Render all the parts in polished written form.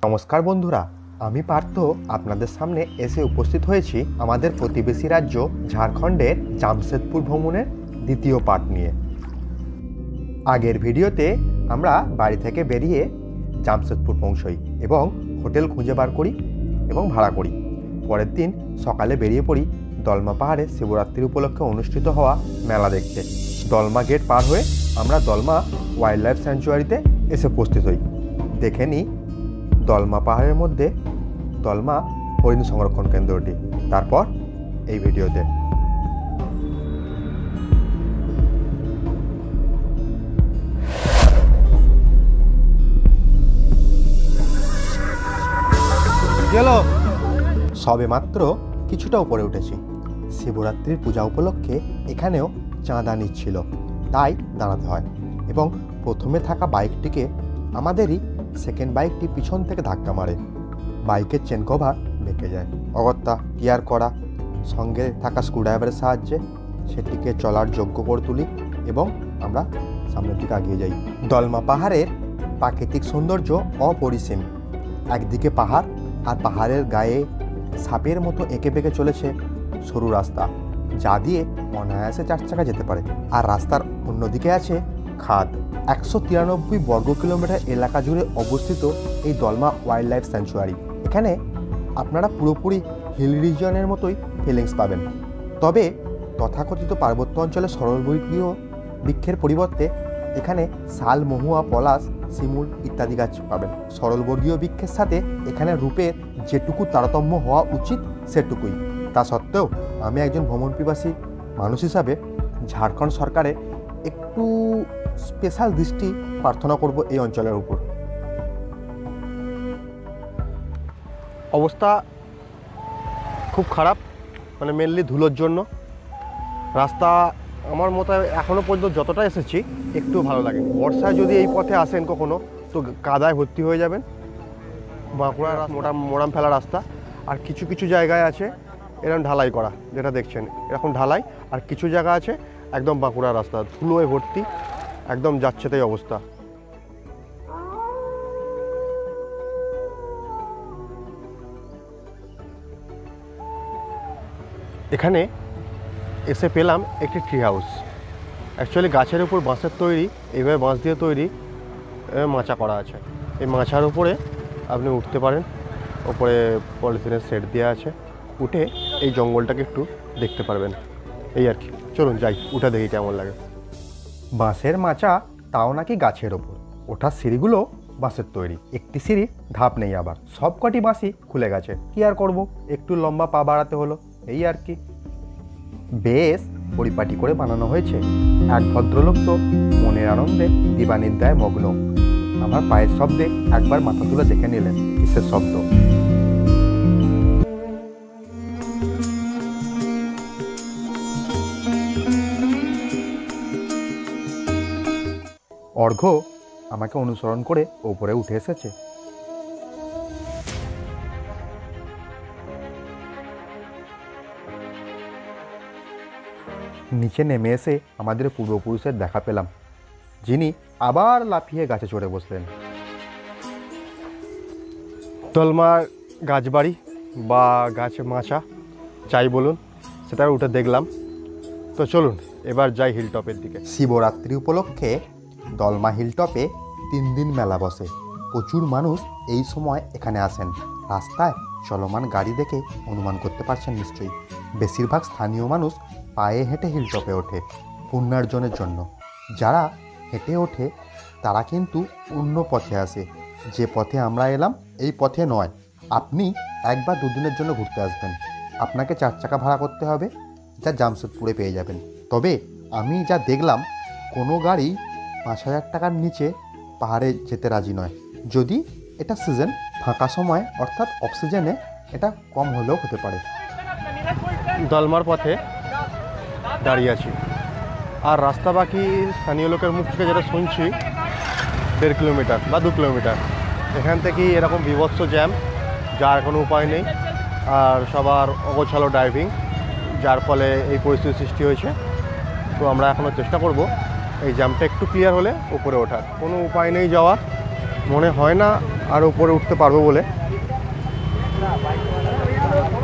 নমস্কার বন্ধুরা, আমি পার্থ আপনাদের সামনে এসে উপস্থিত হয়েছি আমাদের প্রতিবেশী রাজ্য ঝাড়খণ্ডের জামশেদপুর ভ্রমণের দ্বিতীয় পার্ট নিয়ে। আগের ভিডিওতে আমরা বাড়ি থেকে বেরিয়ে জামশেদপুর পৌঁছই এবং হোটেল খুঁজে বার করি এবং ভাড়া করি। পরের দিন সকালে বেরিয়ে পড়ি দলমা পাহাড়ে শিবরাত্রি উপলক্ষে অনুষ্ঠিত হওয়া মেলা দেখতে। দলমা গেট পার হয়ে আমরা দলমা ওয়াইল্ড লাইফ স্যাংচুয়ারিতে এসে উপস্থিত হই। দেখে নিই দলমা পাহাড়ের মধ্যে দলমা হরিণ সংরক্ষণ কেন্দ্রটি। তারপর এই ভিডিওতে সবে মাত্র কিছুটা উপরে উঠেছি। শিবরাত্রির পূজা উপলক্ষে এখানেও চাঁদা নিচ্ছিল, তাই দাঁড়াতে হয় এবং প্রথমে থাকা বাইকটিকে আমাদেরই সেকেন্ড বাইকটি পিছন থেকে ধাক্কা মারে। বাইকের চেন কভার বেঁকে যায়। অগত্যা টিয়ার করা সঙ্গে থাকা স্ক্রুড্রাইভারের সাহায্যে সেটিকে চলার যোগ্য করে তুলি এবং আমরা সামনের দিকে এগিয়ে যাই। দলমা পাহাড়ের প্রাকৃতিক সৌন্দর্য অপরিসীম। একদিকে পাহাড় আর পাহাড়ের গায়ে সাপের মতো এঁকে বেঁকে চলেছে সরু রাস্তা, যা দিয়ে অনায়াসে 4 চাকা যেতে পারে। আর রাস্তার অন্যদিকে আছে খাদ। 193 বর্গ কিলোমিটার এলাকা জুড়ে অবস্থিত এই দলমা ওয়াইল্ড লাইফ স্যাংচুয়ারি। এখানে আপনারা পুরোপুরি হিল রিজিয়নের মতোই ফিলিংস পাবেন। তবে তথাকথিত পার্বত্য অঞ্চলে সরলবর্গীয় বৃক্ষের পরিবর্তে এখানে শাল, মহুয়া, পলাশ, শিমুল ইত্যাদি গাছ পাবেন। সরলবর্গীয় বৃক্ষের সাথে এখানে রূপের যেটুকু তারতম্য হওয়া উচিত সেটুকুই। তা সত্ত্বেও আমি একজন ভ্রমণপিপাসী মানুষ হিসাবে ঝাড়খণ্ড সরকারের একটু স্পেশাল দৃষ্টি প্রার্থনা করব এই অঞ্চলের উপর। অবস্থা খুব খারাপ, মানে মেনলি ধুলোর জন্য। রাস্তা আমার মতো এখনও পর্যন্ত যতটা এসেছি একটু ভালো লাগেনি। বর্ষায় যদি এই পথে আসেন কখনো তো কাদায় ভর্তি হয়ে যাবেন। বাঁকুড়ার মোড়াম ফেলা রাস্তা, আর কিছু কিছু জায়গায় আছে এরকম ঢালাই করা, যেটা দেখছেন এরকম ঢালাই, আর কিছু জায়গা আছে একদম বাঁকুড়া রাস্তা ধুলোয় ভর্তি, একদম যাচ্ছে তাই অবস্থা। এখানে এসে পেলাম একটি ট্রি হাউস। অ্যাকচুয়ালি গাছের উপর বাঁশের তৈরি, এইভাবে বাঁশ দিয়ে তৈরি মাচা করা আছে। এই মাচার উপরে আপনি উঠতে পারেন, ওপরে পলিথিনের সেট দেওয়া আছে। উঠে এই জঙ্গলটাকে একটু দেখতে পারবেন, এই আর কি। চলুন যাই, উঠে দেখি কেমন লাগে। বাঁশের মাচা, তাও নাকি গাছের ওপর। ওঠার সিঁড়িগুলো বাঁশের তৈরি, একটি সিঁড়ি ধাপ নেই, আবার সব কটি বাঁশই খুলে গেছে। কি আর করব, একটু লম্বা পা বাড়াতে হলো, এই আর কি। বেশ পরিপাটি করে বানানো হয়েছে। এক ভদ্রলোক তো মনের আনন্দে দিবানিদ্রায় মগ্ন। আমার পায়ের শব্দে একবার মাথা তুলে দেখে নিলেন কিসের শব্দ। অর্ঘ্য আমাকে অনুসরণ করে ওপরে উঠে এসেছে। নিচে নেমে এসে আমাদের পূর্বপুরুষের দেখা পেলাম, যিনি আবার লাফিয়ে গাছে চড়ে বসলেন। দলমার গাছবাড়ি বা গাছে মাচা যাই বলুন, সেটা উঠে দেখলাম। তো চলুন এবার যাই হিলটপের দিকে। শিবরাত্রি উপলক্ষে দলমা হিলটপে 3 দিন মেলা বসে। প্রচুর মানুষ এই সময় এখানে আসেন। রাস্তায় চলমান গাড়ি দেখে অনুমান করতে পারছেন নিশ্চয়ই। বেশিরভাগ স্থানীয় মানুষ পায়ে হেঁটে হিলটপে ওঠে পুণ্যার্জনের জন্য। যারা হেঁটে ওঠে তারা কিন্তু অন্য পথে আসে। যে পথে আমরা এলাম এই পথে নয়। আপনি 1 বা 2 দিনের জন্য ঘুরতে আসবেন, আপনাকে 4 চাকা ভাড়া করতে হবে, যা জামশেদপুরে পেয়ে যাবেন। তবে আমি যা দেখলাম, কোনো গাড়ি 5,000 টাকার নিচে পাহাড়ে যেতে রাজি নয়। যদি এটা সিজন ফাঁকা সময় অর্থাৎ অফ সিজনে এটা কম হলেও হতে পারে। দলমার পথে দাঁড়িয়ে আছি, আর রাস্তা বাকি স্থানীয় লোকের মুখ থেকে যেটা শুনছি 1.5 কিলোমিটার বা 2 কিলোমিটার। এখান থেকেই এরকম বিভৎস জ্যাম, যার কোনো উপায় নেই, আর সবার অগোছালো ড্রাইভিং, যার ফলে এই পরিস্থিতি সৃষ্টি হয়েছে। তো আমরা এখনও চেষ্টা করব এই জ্যামটা একটু ক্লিয়ার হলে উপরে ওঠার। কোনো উপায় নেই যাওয়ার, মনে হয় না আর উপরে উঠতে পারবো বলে।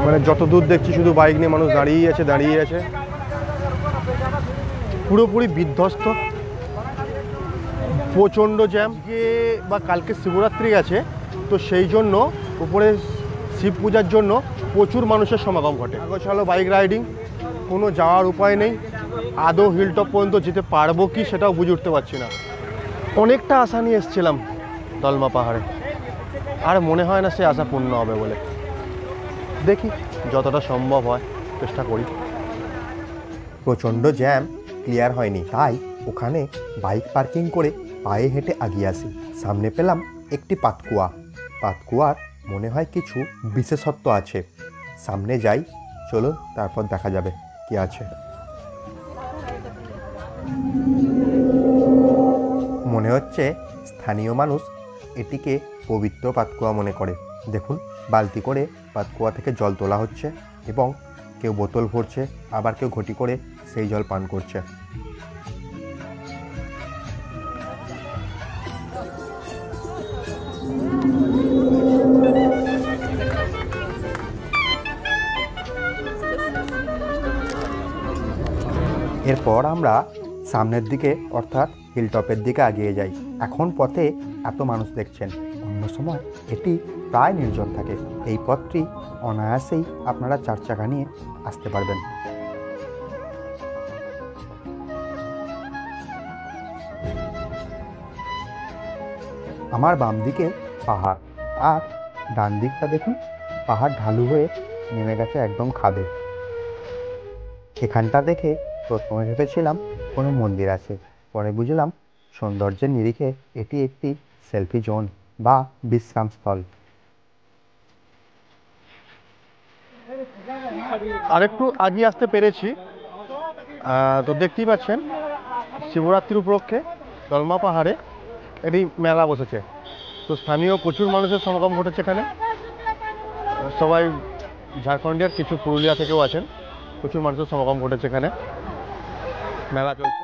মানে যত দূর দেখছি শুধু বাইক নিয়ে মানুষ দাঁড়িয়ে আছে। পুরোপুরি বিধ্বস্ত, প্রচণ্ড জ্যাম। বা কালকে শিবরাত্রি গেছে, তো সেই জন্য উপরে শিব পূজার জন্য প্রচুর মানুষের সমাগম ঘটে। চলো বাইক রাইডিং, কোনো যাওয়ার উপায় নেই। আদৌ হিলটপ পর্যন্ত যেতে পারবো কি সেটাও বুঝে উঠতে পারছি না। অনেকটা আশা নিয়ে এসেছিলাম দলমা পাহাড়ে, আর মনে হয় না সে আশা পূর্ণ হবে বলে। দেখি যতটা সম্ভব হয় চেষ্টা করি। প্রচণ্ড জ্যাম ক্লিয়ার হয়নি, তাই ওখানে বাইক পার্কিং করে পায়ে হেঁটে এগিয়ে আসি। সামনে পেলাম একটি পাতকুয়ার মনে হয় কিছু বিশেষত্ব আছে। সামনে যাই, চলো তারপর দেখা যাবে কি আছে। মনে হচ্ছে স্থানীয় মানুষ এটিকে পবিত্র পাতকুয়া মনে করে। দেখুন, বালতি করে পাতকুয়া থেকে জল তোলা হচ্ছে এবং কেউ বোতল ভরছে, আবার কেউ ঘটি করে সেই জল পান করছে। এরপর আমরা সামনের দিকে অর্থাৎ হিলটপের দিকে এগিয়ে যাই। এখন পথে এত মানুষ দেখছেন, অন্য সময় এটি প্রায় নির্জন থাকে। এই পথটি অনায়াসেই আপনারা 4 চাকা নিয়ে আসতে পারবেন। আমার বাম দিকে পাহাড়, আর ডান দিকটা দেখুন পাহাড় ঢালু হয়ে নেমে গেছে একদম খাদে। এখানটা দেখে প্রথমে ভেবেছিলাম কোনো মন্দির আছে, পরে বুঝলাম সৌন্দর্যের নিরিখে এটি একটি সেলফি জোন বা বিশ্রামস্থল। আরেকটু আগিয়ে আসতে পেরেছি, তো দেখতেই পাচ্ছেন শিবরাত্রির উপলক্ষে দলমা পাহাড়ে একটি মেলা বসেছে। তো স্থানীয় প্রচুর মানুষের সমাগম ঘটেছে এখানে। সবাই ঝাড়খণ্ডের, কিছু পুরুলিয়া থেকেও আছেন। প্রচুর মানুষের সমাগম ঘটেছে এখানে, মেলা চলছে।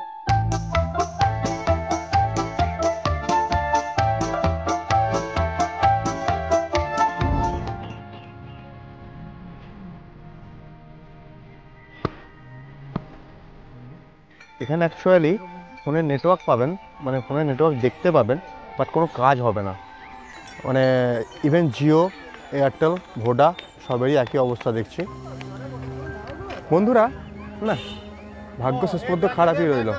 এখানে অ্যাকচুয়ালি ফোনের নেটওয়ার্ক পাবেন, মানে ফোনের নেটওয়ার্ক দেখতে পাবেন, বাট কোনো কাজ হবে না। মানে ইভেন জিও, এয়ারটেল, ভোডা সবেরই একই অবস্থা দেখছি। বন্ধুরা, না ভাগ্য শেষ পর্যন্ত খারাপই রইল।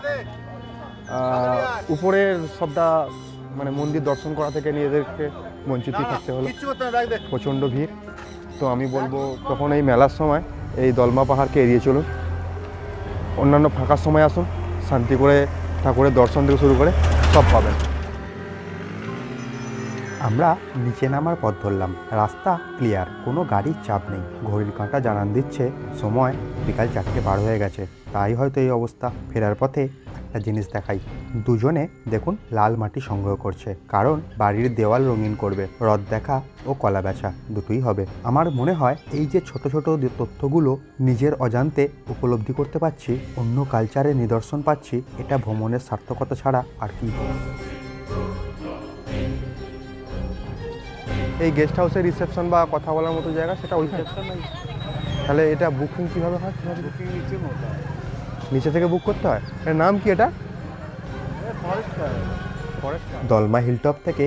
উপরের সবটা মানে মন্দির দর্শন করা থেকে নিজেদেরকে বঞ্চিতই থাকতে হলো। প্রচণ্ড ভিড়। তো আমি বলবো তখন এই মেলার সময় এই দলমা পাহাড়কে এড়িয়ে চলুন, অন্যান্য ফাঁকার সময় আসুন, শান্তি করে ঠাকুরের দর্শন থেকে শুরু করে সব পাবেন। আমরা নিচে নামার পথ ধরলাম। রাস্তা ক্লিয়ার, কোনো গাড়ির চাপ নেই। ঘড়ির কাঁটা জানান দিচ্ছে সময় বিকাল 4টে পার হয়ে গেছে, তাই হয়তো এই অবস্থা। ফেরার পথে একটা জিনিস দেখাই। দুজনে দেখুন লাল মাটি সংগ্রহ করছে, কারণ বাড়ির দেওয়াল রঙিন করবে। রথ দেখা ও কলা বেচা দুটোই হবে। আমার মনে হয় এই যে ছোট ছোট তথ্যগুলো নিজের অজান্তে উপলব্ধি করতে পারছি, অন্য কালচারের নিদর্শন পাচ্ছি, এটা ভ্রমণের সার্থকতা ছাড়া আর কি। এই গেস্ট হাউসের রিসেপশন বা কথা বলার মতো জায়গা, সেটা ওই তাহলে এটা বুকিং কীভাবে হয়? বুকিং নিচে থেকে বুক করতে হয়। এর নাম কি? এটা দলমা হিলটপ থেকে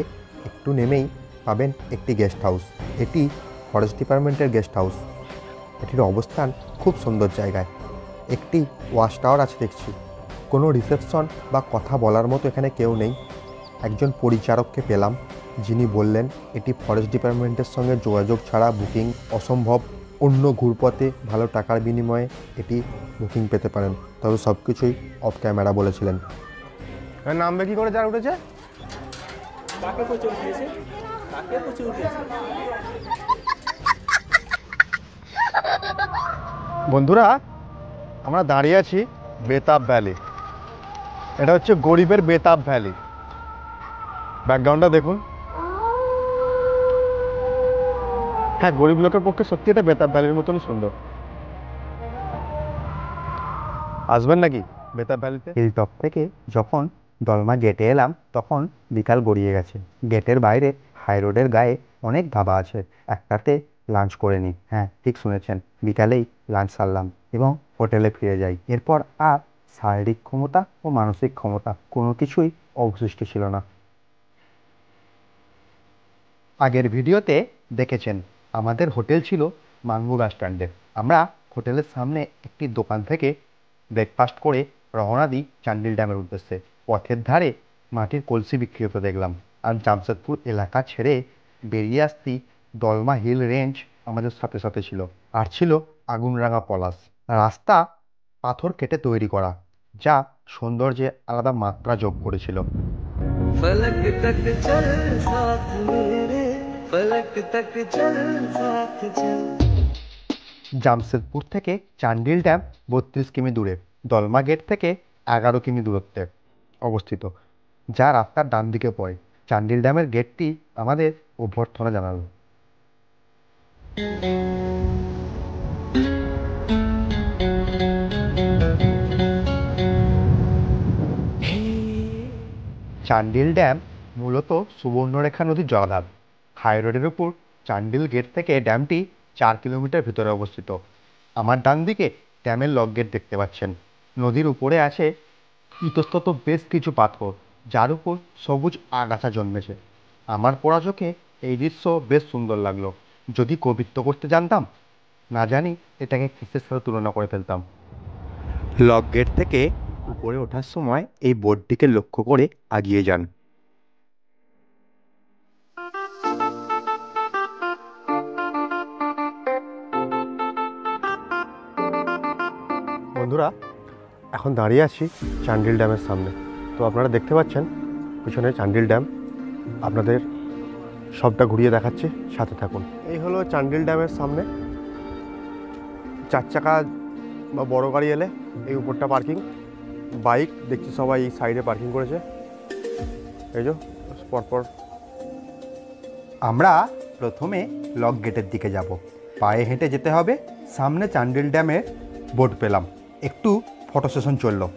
একটু নেমেই পাবেন একটি গেস্ট হাউস। এটি ফরেস্ট ডিপার্টমেন্টের গেস্ট হাউস। এটির অবস্থান খুব সুন্দর জায়গায়। একটি ওয়াচ টাওয়ার আছে দেখছি। কোনো রিসেপশন বা কথা বলার মতো এখানে কেউ নেই। একজন পরিচারককে পেলাম, যিনি বললেন এটি ফরেস্ট ডিপার্টমেন্টের সঙ্গে যোগাযোগ ছাড়া বুকিং অসম্ভব। অন্য ঘুরপথে ভালো টাকার বিনিময়ে এটি বুকিং পেতে পারেন, তবে সব কিছুই অফ ক্যামেরা বলেছিলেন। নামবে কি করে যারা উঠেছে? বন্ধুরা, আমরা দাঁড়িয়ে আছি বেতাব ভ্যালি। এটা হচ্ছে গরিবের বেতাব ভ্যালি। ব্যাকগ্রাউন্ডটা দেখুন। হ্যাঁ, গরিব লোকের পক্ষে সত্যি এটা বেতাব ভ্যালির মতন সুন্দর। আসবেন নাকি বেতাব ভ্যালিতে? হিলটপ থেকে যখন দলমা গেটে এলাম তখন বিকাল গড়িয়ে গেছে। গেটের বাইরে হাই রোডের গায়ে অনেক ধাবা আছে, একটাতে লাঞ্চ করে নিই। হ্যাঁ, ঠিক শুনেছেন, বিকালেই লাঞ্চ সারলাম এবং হোটেলে ফিরে যাই। এরপর আর শারীরিক ক্ষমতা ও মানসিক ক্ষমতা কোনো কিছুই অবশিষ্ট ছিল না। আগের ভিডিওতে দেখেছেন আমাদের হোটেল ছিল মাঙ্গু বাস স্ট্যান্ডে। আমরা হোটেলের সামনে একটি দোকান থেকে ব্রেকফাস্ট করে রওনা দিই চান্ডিল ড্যামের উদ্দেশ্যে। পথের ধারে মাটির কলসি বিক্রি হতে দেখলাম, আর জামশেদপুর এলাকা ছেড়ে বেরিয়ে আসতেই দলমা হিল রেঞ্জ আমাদের সাথে সাথে ছিল, আর ছিল আগুনরাঙা পলাশ। রাস্তা পাথর কেটে তৈরি করা, যা সৌন্দর্যে আলাদা মাত্রা যোগ করেছিল। फलक तक चल साथ मेरे, फलक तक चल साथ चल। জামশেদপুর থেকে চান্ডিল ড্যাম 32 কিমি দূরে, দলমা গেট থেকে 11 কিমি দূরত্বে অবস্থিত, যা রাস্তার ডান দিকে পড়ে। চান্ডিল ড্যামের গেটটি আমাদের অভ্যর্থনা জানালো। চান্ডিল ড্যাম মূলত সুবর্ণরেখা নদীর জলাধার। হাই রোডের উপর চান্ডিল গেট থেকে ড্যামটি 4 কিলোমিটার ভিতরে অবস্থিত। আমার ডান দিকে ড্যামের লক গেট দেখতে পাচ্ছেন। নদীর উপরে আছে ইতস্তত বেশ কিছু পাথর, যার উপর সবুজ আগাছা জন্মেছে। আমার পড়া চোখে এই দৃশ্য বেশ সুন্দর লাগলো। যদি কবিত্ব করতে জানতাম, না জানি এটাকে কিসের সাথে তুলনা করে ফেলতাম। লক গেট থেকে উপরে ওঠার সময় এই বোর্ডটিকে লক্ষ্য করে এগিয়ে যান। বন্ধুরা, এখন দাঁড়িয়ে আছি চান্ডিল ড্যামের সামনে। তো আপনারা দেখতে পাচ্ছেন পিছনে চান্ডিল ড্যাম। আপনাদের সবটা ঘুরিয়ে দেখাচ্ছি, সাথে থাকুন। এই হলো চান্ডিল ড্যামের সামনে। 4 চাকা বা বড় গাড়ি এলে এই উপরটা পার্কিং, বাইক দেখছি সবাই এই সাইডে পার্কিং করেছে। এই যে পরপর আমরা প্রথমে লক গেটের দিকে যাব, পায়ে হেঁটে যেতে হবে। সামনে চান্ডিল ড্যামের বোর্ড পেলাম, একটু ফটো সেশন চললো।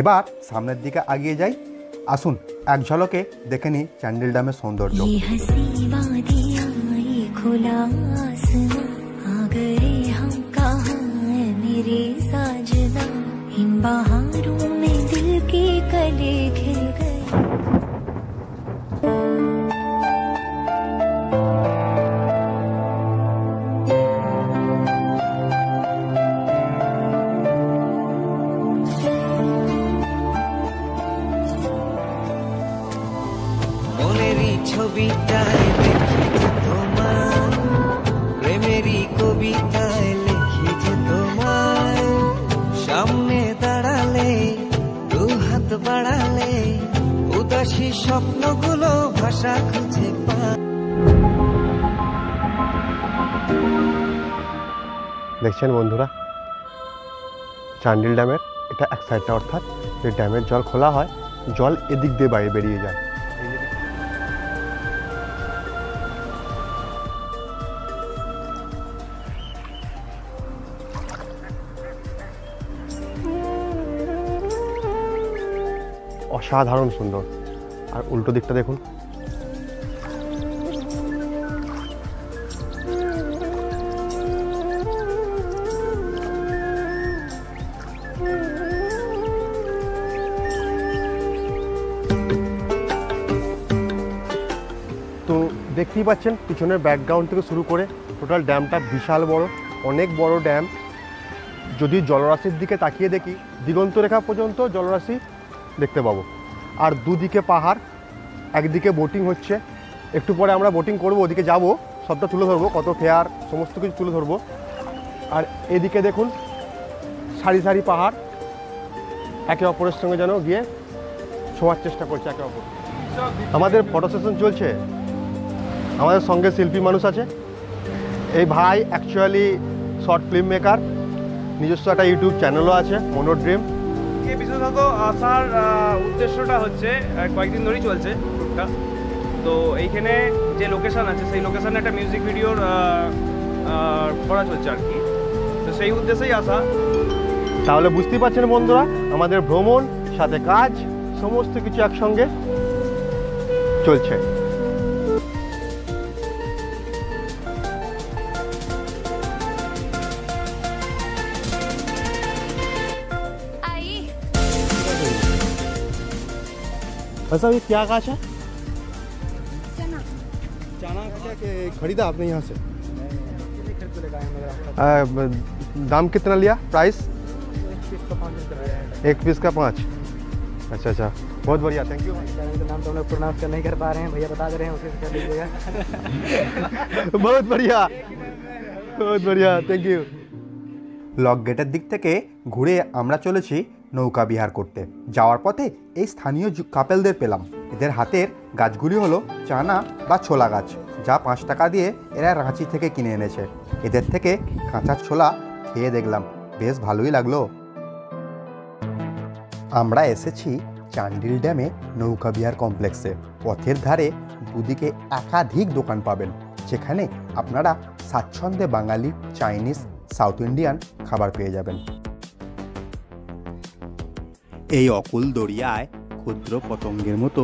এবার সামনের দিকে এগিয়ে যাই। আসুন এক ঝলকে দেখে নিই চান্ডিল ড্যামের সৌন্দর্য। ছবিটায় লিখেছে তোমার, প্রেমেরই কবিতায় লিখেছে তোমার। সামনে দাঁড়ালে, দু হাত বাড়ালে, উদাসী স্বপ্নগুলো ভাষা খুঁজে পায়। দেখছেন বন্ধুরা, চান্ডিল ড্যামের এটা এক সাইডটা, অর্থাৎ যে ড্যামের জল খোলা হয়, জল এদিক দিয়ে বাইরে বেরিয়ে যায়। অসাধারণ সুন্দর। আর উল্টো দিকটা দেখুন, তো দেখতেই পাচ্ছেন পিছনের ব্যাকগ্রাউন্ড থেকে শুরু করে টোটাল ড্যামটা বিশাল বড়, অনেক বড় ড্যাম। যদি জলরাশির দিকে তাকিয়ে দেখি, দিগন্ত রেখা পর্যন্ত জলরাশি দেখতে পাবো। আর দুদিকে পাহাড়, একদিকে বোটিং হচ্ছে। একটু পরে আমরা বোটিং করব, ওদিকে যাব, সবটা তুলে ধরবো, কত ফেয়ার সমস্ত কিছু তুলে ধরবো। আর এদিকে দেখুন সারি সারি পাহাড়, একে অপরের সঙ্গে যেন গিয়ে ছোঁয়ার চেষ্টা করছে একে অপর। আমাদের ফটো সেশন চলছে, আমাদের সঙ্গে শিল্পী মানুষ আছে। এই ভাই অ্যাকচুয়ালি শর্ট ফিল্ম মেকার, নিজস্ব একটা ইউটিউব চ্যানেলও আছে, মনো ড্রিম। বিশেষত আসার উদ্দেশ্যটা হচ্ছে কয়েকদিন ধরেই চলছে টুকটা। তো এইখানে যে লোকেশান আছে, সেই লোকেশানে একটা মিউজিক ভিডিওর করা চলছে আর কি। তো সেই উদ্দেশ্যেই আসা। তাহলে বুঝতেই পারছেন বন্ধুরা, আমাদের ভ্রমণ সাথে কাজ সমস্ত কিছু একসঙ্গে চলছে। अच्छा ये क्या गाछ है? चना क्या खरीदा आपने यहाँ से? दाम कितना लिया? प्राइस 1 पीस का 5। अच्छा अच्छा, बहुत बढ़िया, थैंक यू। नाम तो हम लोग प्रोनाउंस नहीं कर पा रहे हैं, भैया बता दे रहे हैं, उसे कर लीजिएगा। बहुत बढ़िया, बहुत बढ़िया, থ্যাংক ইউ। লক গেটের দিক থেকে ঘুরে আমরা চলেছি নৌকা বিহার করতে। যাওয়ার পথে এই স্থানীয় কাপেলদের পেলাম। এদের হাতের গাছগুলি হলো চানা বা ছোলা গাছ, যা 5 টাকা দিয়ে এরা রাঁচি থেকে কিনে এনেছে। এদের থেকে কাঁচা ছোলা খেয়ে দেখলাম, বেশ ভালোই লাগলো। আমরা এসেছি চান্ডিল ড্যামে নৌকা বিহার কমপ্লেক্সে। পথের ধারে দুদিকে একাধিক দোকান পাবেন, যেখানে আপনারা স্বাচ্ছন্দ্যে বাঙালি, চাইনিজ, সাউথ ইন্ডিয়ান খাবার পেয়ে যাবেন। এই অকুল দরিয়ায় ক্ষুদ্র পতঙ্গের মতো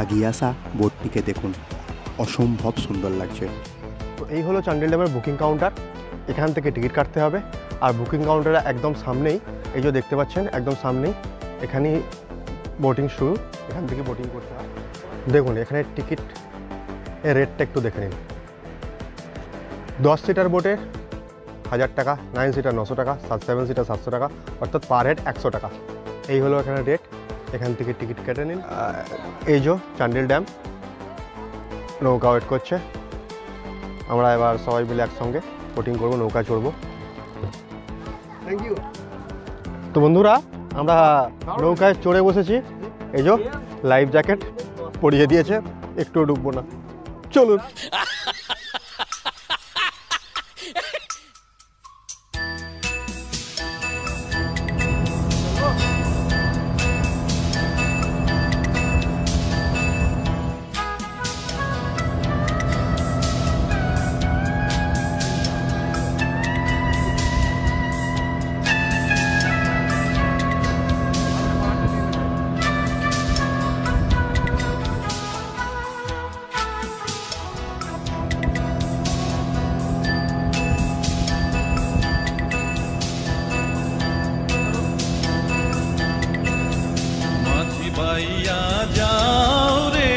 আগিয়ে আসা বোটটিকে দেখুন, অসম্ভব সুন্দর লাগছে। তো এই হলো চান্ডিল ড্যামের বুকিং কাউন্টার। এখান থেকে টিকিট কাটতে হবে। আর বুকিং কাউন্টারের একদম সামনেই, এই যে দেখতে পাচ্ছেন একদম সামনেই, এখানেই বোটিং শুরু। এখান থেকে বোটিং করতে হয়। দেখুন এখানে টিকিট এর রেটটা একটু দেখে নিন। 10 সিটার বোটে 1000 টাকা, 9 সিটার 900 টাকা, 7 সিটার 700 টাকা, অর্থাৎ পার হেড 100 টাকা। এই হলো এখানে রেট। এখান থেকে টিকিট কেটে নিন। এই যে চান্ডিল ড্যাম, নৌকা ওয়েট করছে। আমরা এবার সবাই মিলে একসঙ্গে বোটিং করবো, নৌকা চড়বো। Thank you. তো বন্ধুরা, আমরা নৌকায় চড়ে বসেছি। এই যে লাইফ জ্যাকেট পরিয়ে দিয়েছে, একটু ডুববো না, চলুন। পাইয়া যাও রে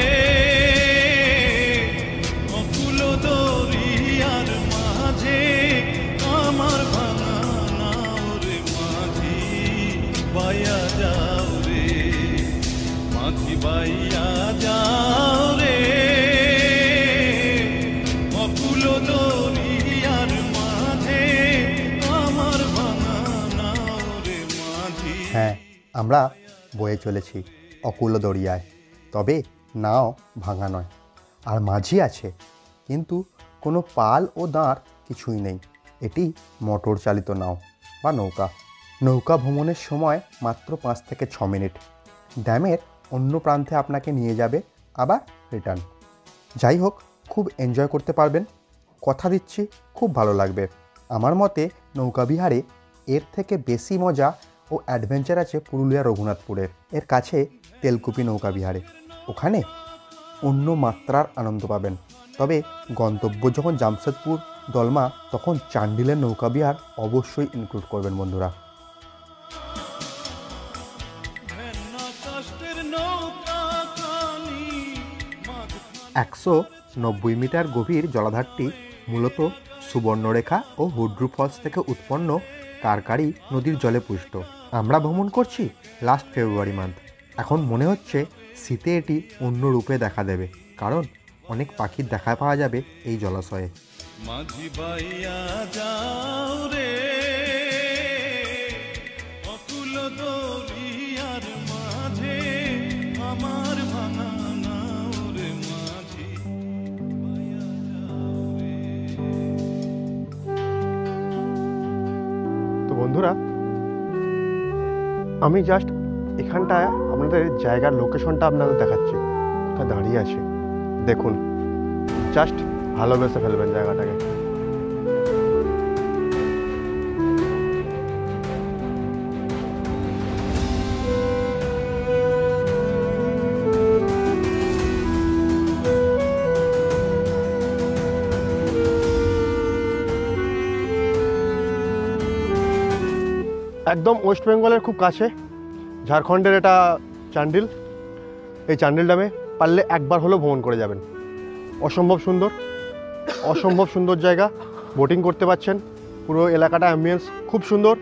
অকুল দরিয়ার মাঝে, আমার ভাঙা নাও রে মাঝি পাইয়া যাও রে, মাঝি পাইয়া যাও রে অকুল দরিয়ার মাঝে, আমার ভাঙা নাও রে মাঝি। হ্যাঁ, আমরা বয়ে চলেছি অকুল দরিয়ায়, তবে নাও ভাঙা নয়। আর মাঝি আছে, কিন্তু কোনো পাল ও দাঁড় কিছুই নেই। এটি মোটর চালিত নাও বা নৌকা। নৌকা ভ্রমণের সময় মাত্র 5 থেকে 6 মিনিট। ড্যামের অন্য প্রান্তে আপনাকে নিয়ে যাবে, আবার রিটার্ন। যাই হোক, খুব এনজয় করতে পারবেন, কথা দিচ্ছি খুব ভালো লাগবে। আমার মতে নৌকা বিহারে এর থেকে বেশি মজা ও অ্যাডভেঞ্চার আছে পুরুলিয়া রঘুনাথপুরের। এর কাছে তেলকুপি নৌকা বিহারে, ওখানে অন্য মাত্রার আনন্দ পাবেন। তবে গন্তব্য যখন জামশেদপুর, দলমা, তখন চান্ডিলের নৌকা বিহার অবশ্যই ইনক্লুড করবেন বন্ধুরা। 190 মিটার গভীর জলাধারটি মূলত সুবর্ণরেখা ও হুড্রু ফলস থেকে উৎপন্ন কারকারি নদীর জলে পুষ্ট। আমরা ভ্রমণ করছি লাস্ট ফেব্রুয়ারি মান্থ। এখন মনে হচ্ছে শীতে এটি অন্য রূপে দেখা দেবে, কারণ অনেক পাখির দেখা পাওয়া যাবে এই জলাশয়ে। মাঝি বাইয়া যাও রে অকুল দরিয়ার মাঝে, আমার ভাঙা নাও রে মাঝি বাইয়া যাও রে। তো বন্ধুরা, আমি জাস্ট এখানটায় আপনাদের জায়গার লোকেশনটা আপনাদের দেখাচ্ছি, কোথায় দাঁড়িয়ে আছে দেখুন। জাস্ট ভালোবেসে ফেলবেন জায়গাটাকে। একদম ওয়েস্ট বেঙ্গলের খুব কাছে, ঝাড়খণ্ডের এটা চান্ডিল। এই চান্ডিল ড্যামে পারলে একবার হলেও ভ্রমণ করে যাবেন। অসম্ভব সুন্দর, অসম্ভব সুন্দর জায়গা। বোটিং করতে পারছেন, পুরো এলাকাটা অ্যাম্বিয়েন্স খুব সুন্দর।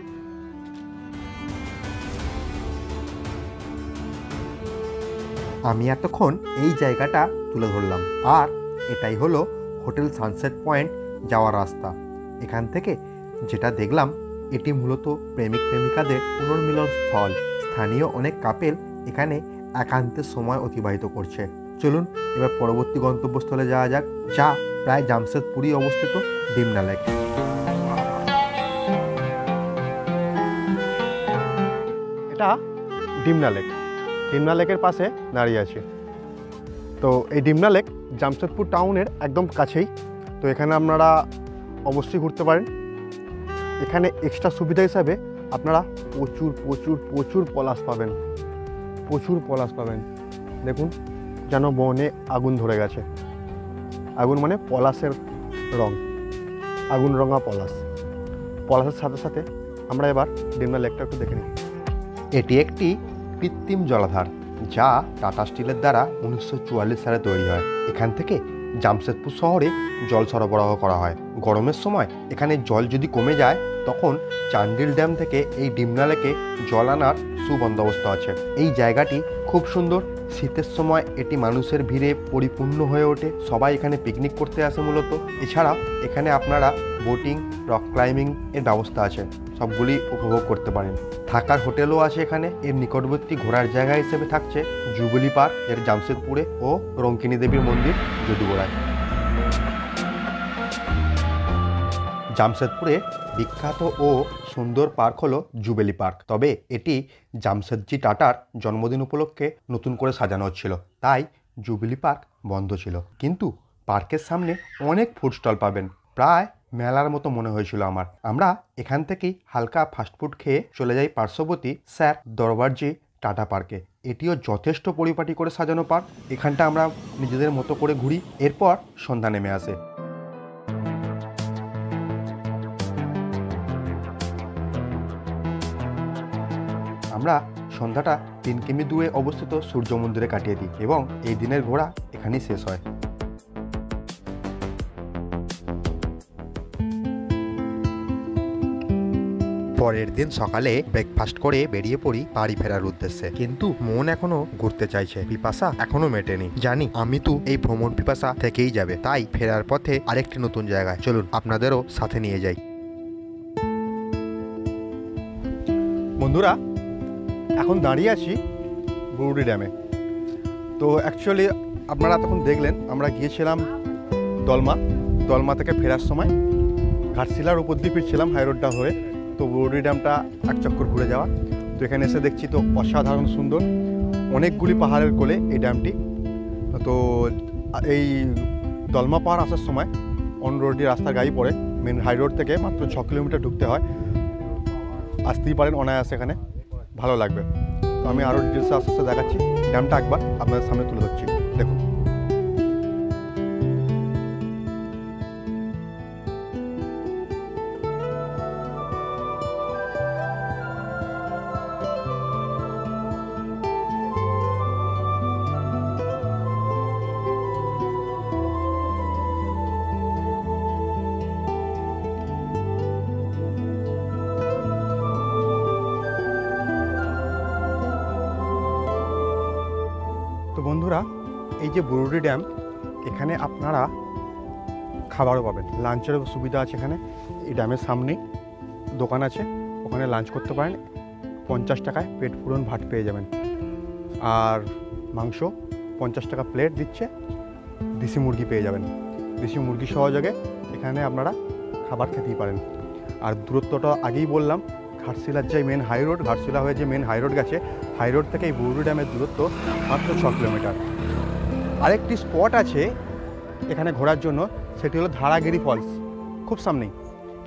আমি এতক্ষণ এই জায়গাটা তুলে ধরলাম, আর এটাই হলো হোটেল সানসেট পয়েন্ট যাওয়ার রাস্তা। এখান থেকে যেটা দেখলাম, এটি মূলত প্রেমিক প্রেমিকাদের পুনর্মিলন স্থল। স্থানীয় অনেক কাপেল এখানে একান্তে সময় অতিবাহিত করছে। চলুন এবার পরবর্তী গন্তব্যস্থলে যাওয়া যাক, যা প্রায় জামশেদপুরে অবস্থিত ডিমনা লেক। এটা ডিমনা লেক, ডিমনা লেকের পাশে দাঁড়িয়ে আছে। তো এই ডিমনা লেক জামশেদপুর টাউনের একদম কাছেই। তো এখানে আপনারা অবশ্যই ঘুরতে পারেন। এখানে এক্সট্রা সুবিধা হিসাবে আপনারা প্রচুর প্রচুর প্রচুর পলাশ পাবেন, প্রচুর পলাশ পাবেন। দেখুন যেন বনে আগুন ধরে গেছে। আগুন মানে পলাশের রং, আগুন রঙা পলাশ। পলাশের সাথে সাথে আমরা এবার ডিমনা লেকটা একটু দেখে নিই। এটি একটি কৃত্রিম জলাধার, যা টাটা স্টিলের দ্বারা 1944 সালে তৈরি হয়। এখান থেকে জামশেদপুর শহরে জল সরবরাহ করা হয়। গরমের সময় এখানে জল যদি কমে যায়, তখন চান্ডিল ড্যাম থেকে এই ডিমনা লেকে জল আনার সুবন্দোবস্ত আছে। এই জায়গাটি খুব সুন্দর। শীতের সময় এটি মানুষের ভিড়ে পরিপূর্ণ হয়ে ওঠে। সবাই এখানে পিকনিক করতে আসে মূলত। এছাড়াও এখানে আপনারা বোটিং, রক ক্লাইম্বিং এর ব্যবস্থা আছে, সবগুলি উপভোগ করতে পারেন। থাকার হোটেলও আছে এখানে। এর নিকটবর্তী ঘোরার জায়গা হিসেবে থাকছে জুবিলি পার্ক, এর জামশেদপুরে, ও রঙ্কিনী দেবীর মন্দির যদুগোড়ায়। জামশেদপুরে বিখ্যাত ও সুন্দর পার্ক হলো জুবিলি পার্ক। তবে এটি জামশেদজি টাটার জন্মদিন উপলক্ষে নতুন করে সাজানো হচ্ছিল, তাই জুবিলি পার্ক বন্ধ ছিল। কিন্তু পার্কের সামনে অনেক ফুড স্টল পাবেন, প্রায় মেলার মতো মনে হয়েছিল আমার। আমরা এখান থেকেই হালকা ফাস্টফুড খেয়ে চলে যাই পার্শ্ববর্তী স্যার দরবারজি টাটা পার্কে। এটিও যথেষ্ট পরিপাটি করে সাজানো পার্ক। এখানটা আমরা নিজেদের মতো করে ঘুরি, এরপর সন্ধ্যা নেমে আসে। আমরা সন্ধ্যাটা 3 কিমি দূরে অবস্থিত সূর্য মন্দিরে কাটিয়ে দিই এবং এই দিনের ঘোরা এখানেই শেষ হয়। পরের দিন সকালে ব্রেকফাস্ট করে বেরিয়ে পড়ি বাড়ি ফেরার উদ্দেশ্যে। কিন্তু মন এখনো ঘুরতে চাইছে, পিপাসা এখনো মেটেনি। জানি আমি তো এই ভ্রমণ পিপাসা থেকেই যাবে, তাই ফেরার পথে আরেকটি নতুন জায়গায় চলুন আপনাদেরও সাথে নিয়ে যাই। বন্ধুরা, এখন দাঁড়িয়ে আছি বুরুডি ড্যামে। তো অ্যাকচুয়ালি আপনারা তখন দেখলেন আমরা গিয়েছিলাম দলমা থেকে ফেরার সময় ঘাটশিলার উপর দিয়ে ফিরছিলাম হাই রোডটা হয়ে। তো বুরুডি ড্যামটা এক চক্কর ঘুরে যাওয়া। তো এখানে এসে দেখছি তো অসাধারণ সুন্দর, অনেকগুলি পাহাড়ের কোলে এই ড্যামটি। তো এই দলমা পাহাড় আসার সময় অন রোডই রাস্তার গাড়ি পড়ে, মেন হাই রোড থেকে মাত্র 6 কিলোমিটার ঢুকতে হয়। আসতেই পারেন অনায়াসে, এখানে ভালো লাগবে। তো আমি আরও ডিটেলসে আস্তে আস্তে দেখাচ্ছি। ড্যামটা একবার আপনাদের সামনে তুলে ধরছি, দেখুন। তো বন্ধুরা, এই যে বুরুডি ড্যাম, এখানে আপনারা খাবারও পাবেন, লাঞ্চেরও সুবিধা আছে। এখানে এই ড্যামের সামনেই দোকান আছে, ওখানে লাঞ্চ করতে পারেন। 50 টাকায় পেট পুরন ভাত পেয়ে যাবেন। আর মাংস 50 টাকা প্লেট দিচ্ছে। দেশি মুরগি পেয়ে যাবেন। দেশি মুরগি সহযোগে এখানে আপনারা খাবার খেতেই পারেন। আর দূরত্বটা আগেই বললাম, ঘাটশিলার যে মেন হাই রোড, ঘাটশিলা হয়ে যে মেন হাই রোড গেছে, হাই রোড থেকে এই বুরুডি ড্যামের দূরত্ব মাত্র 6 কিলোমিটার। আরেকটি স্পট আছে এখানে ঘোরার জন্য, সেটি হলো ধারাগিরি ফলস, খুব সামনেই।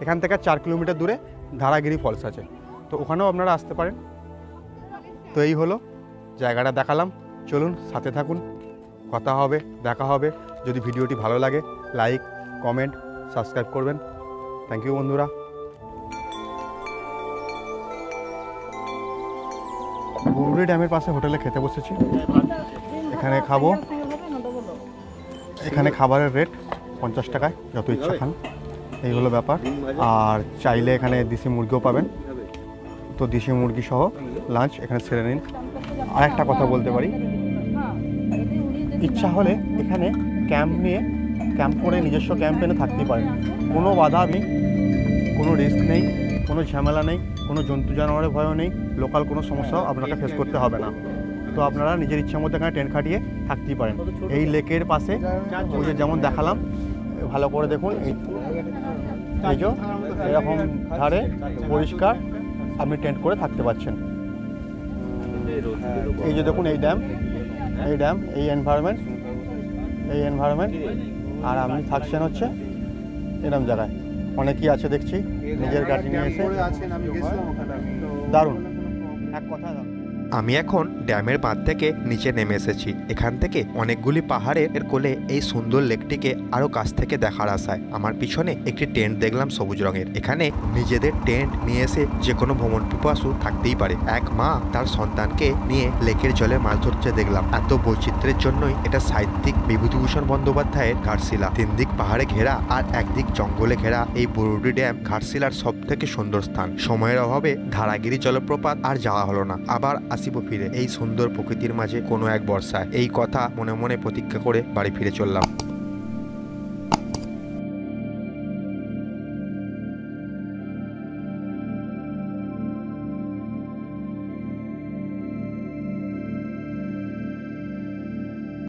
এখান থেকে 4 কিলোমিটার দূরে ধারাগিরি ফলস আছে, তো ওখানেও আপনারা আসতে পারেন। তো এই হলো জায়গাটা দেখালাম, চলুন সাথে থাকুন, কথা হবে, দেখা হবে। যদি ভিডিওটি ভালো লাগে লাইক, কমেন্ট, সাবস্ক্রাইব করবেন। থ্যাংক ইউ বন্ধুরা। বুরুডি ড্যামের পাশে হোটেলে খেতে বসেছি। এখানে খাবো। এখানে খাবারের রেট 50 টাকায়, যত ইচ্ছা খান, এই হলো ব্যাপার। আর চাইলে এখানে দেশি মুরগিও পাবেন, তো দেশি মুরগি সহ লাঞ্চ এখানে সেরে নিন। আর একটা কথা বলতে পারি, ইচ্ছা হলে এখানে ক্যাম্প করে নিজস্ব ক্যাম্প এনে থাকতেই পারেন। কোনো বাধা নেই, কোনো রিস্ক নেই, কোনো ঝামেলা নেই, কোনো জন্তু জানোয়ারের ভয়ও নেই, লোকাল কোনো সমস্যাও আপনাকে ফেস করতে হবে না। তো আপনারা নিজের ইচ্ছার মধ্যে এখানে টেন্ট খাটিয়ে থাকতেই পারেন। এই লেকের পাশে ওই যে যেমন দেখালাম, ভালো করে দেখুন, এই যে এরকম ধারে পরিষ্কার আপনি টেন্ট করে থাকতে পারছেন। এই যে দেখুন এই ড্যাম, এই এনভায়রনমেন্ট, আর আপনি থাকছেন হচ্ছে এরকম জায়গায়। অনেকেই আছে দেখছি নিজের গাড়ি নিয়ে এসে, দারুণ, এক কথা দারুণ। আমি এখন ড্যামের বাঁধ থেকে নিচে নেমে এসেছি। এখান থেকে অনেকগুলি পাহাড়ের কোলে এই সুন্দর লেকটিকে আরো কাছ থেকে দেখার আশায় আমার পিছনে একটি টেন্ট দেখলাম সবুজ রঙের। এখানে নিজেদের টেন্ট নিয়ে এসে যে কোনো ভ্রমণ পিপাসু থাকতেই পারে। এক মা তার সন্তানকে নিয়ে লেকের জলে মাছ ধরতে দেখলাম। এত বৈচিত্র্যের জন্যই এটা সাহিত্যিক বিভূতিভূষণ বন্দ্যোপাধ্যায়ের ঘাটশিলা। 3 দিক পাহাড়ে ঘেরা আর একদিক জঙ্গলে ঘেরা এই বুরুডি ড্যাম ঘাটশিলার সব থেকে সুন্দর স্থান। সময়ের অভাবে ধারাগিরি জলপ্রপাত আর যাওয়া হলো না। আবার আসিব ফিরে এই সুন্দর প্রকৃতির মাঝে কোনো এক বর্ষায়। এই কথা মনে মনে প্রতিজ্ঞা করে বাড়ি ফিরে চললাম।